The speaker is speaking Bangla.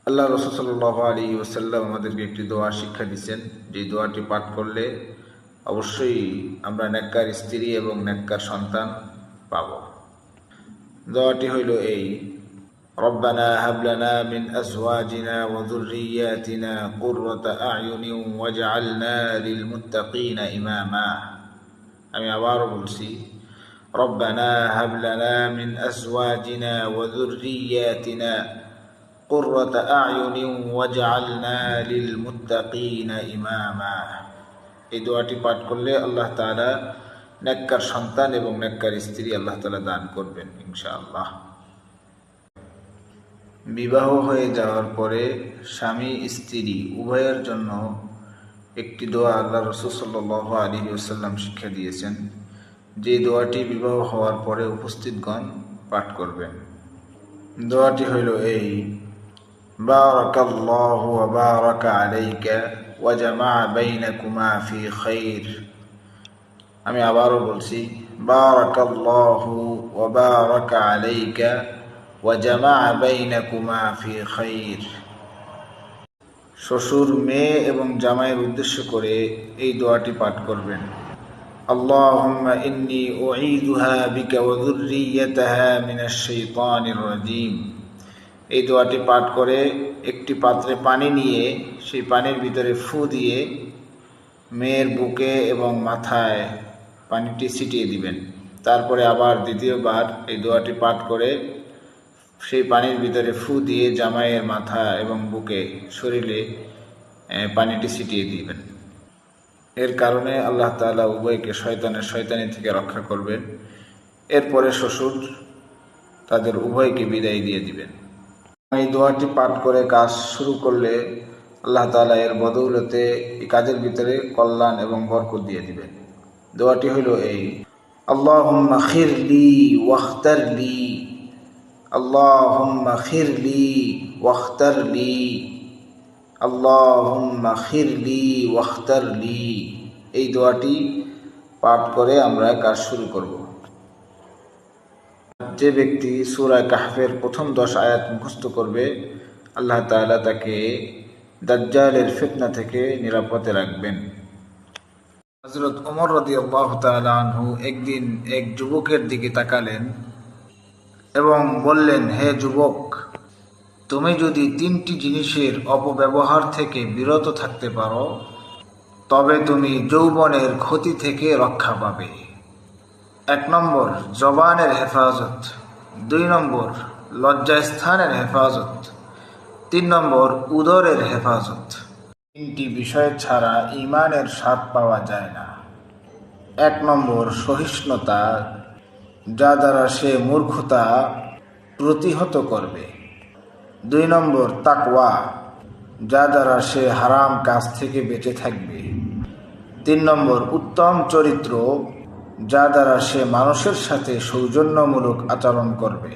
আল্লাহ রাসূল সাল্লাল্লাহু আলাইহি ওয়াসাল্লাম আমাদেরকে একটি দোয়া শিক্ষা দিচ্ছেন, যে দোয়াটি পাঠ করলে অবশ্যই আমরা নেককার স্ত্রী এবং নেককার সন্তান পাব। দোয়াটি হইল এই: রব্বানা হাব লানা মিন আজওয়াজিনা ওয়া যুররিয়াতিনা কুররাতা আ'য়ুনিন ওয়াজআলনা লিল মুত্তাকিনা ইমামা। আমি আবারও বলছি, রব্বানা হাব লানা মিন আজওয়াজিনা ওয়া যুররিয়াতিনা কুররাতা আ'য়ুনিন ওয়াজআলনা লিল মুত্তাকিনা ইমামা। এই দোয়াটি পাঠ করলে আল্লাহ তাআলা নেককার সন্তান এবং নেককার স্ত্রী আল্লাহ তাআলা দান করবেন ইনশাআল্লাহ। বিবাহ হয়ে যাওয়ার পরে স্বামী স্ত্রী উভয়ের জন্য একটি দোয়া আল্লাহ রাসূল সাল্লাল্লাহু আলাইহি ওয়াসাল্লাম শিক্ষা দিয়েছেন, যে দোয়াটি বিবাহ হওয়ার পরে উপস্থিতগণ পাঠ করবেন। দোয়াটি হইল এই: বারাকাল্লাহু ওয়া বারাকা আলাইকা ওয়া জামাআ বাইনাকুমা ফি খাইর। আমি আবারও বলছি, বারাকাল্লাহু ওয়া বারাকা আলাইকা ওয়া জামাআ বাইনাকুমা ফি খাইর। শ্বশুর, মেয়ে এবং জামাইয়ের উদ্দেশ্য করে এই দোয়াটি পাঠ করবেন। আল্লাহুম্মা ইন্নী উঈযুহা বিকা ওয়া যুররিয়াতাহা মিনাশ শাইতানির রাজীম। এই দোয়াটি পাঠ করে একটি পাত্রে পানি নিয়ে সেই পানির ভিতরে ফু দিয়ে মেয়ের বুকে এবং মাথায় পানিটি ছিটিয়ে দিবেন। তারপরে আবার দ্বিতীয়বার এই দোয়াটি পাঠ করে সেই পানির ভিতরে ফু দিয়ে জামাইয়ের মাথা এবং বুকে, শরীরে পানিটি ছিটিয়ে দিবেন। এর কারণে আল্লাহ তাআলা উভয়কে শয়তানি থেকে রক্ষা করবেন। এরপরে শ্বশুর তাদের উভয়কে বিদায় দিয়ে দিবেন। এই দোয়াটি পাঠ করে কাজ শুরু করলে আল্লাহ তাআলা এর বদৌলতে এই কাজের ভিতরে কল্যাণ এবং বরকত দিয়ে দিবেন। দোয়াটি হইল এই: আল্লাহুম্মা খিরলি ওয়াখতারলি, আল্লাহুম্মা খিরলি ওয়াখতারলি, আল্লাহুম্মা খিরলি ওয়াখতারলি। এই দোয়াটি পাঠ করে আমরা কাজ শুরু করব। যে ব্যক্তি সূরা কাহফের প্রথম 10 আয়াত মুখস্থ করবে, আল্লাহ তাআলা তাকে দাজ্জালের ফিতনা থেকে নিরাপদে রাখবেন। হযরত ওমর রাদিয়াল্লাহু তাআলা আনহু একদিন এক যুবকের দিকে তাকালেন এবং বললেন, হে যুবক, তুমি যদি 3টি জিনিসের অপব্যবহার থেকে বিরত থাকতে পারো তবে তুমি যৌবনের ক্ষতি থেকে রক্ষা পাবে। 1 নম্বর জবানের হেফাজত, 2 নম্বর লজ্জাস্থানের হেফাজত, 3 নম্বর উদরের হেফাজত। 3টি বিষয় ছাড়া ঈমানের স্বাদ পাওয়া যায় না। 1 নম্বর সহিষ্ণুতা, যা দ্বারা সে মূর্খতা প্রতিহত করবে। 2 নম্বর তাকওয়া, যা দ্বারা সে হারাম কাজ থেকে বেঁচে থাকবে। 3 নম্বর উত্তম চরিত্র, যা দ্বারা সে মানুষের সাথে সৌজন্যমূলক আচরণ করবে।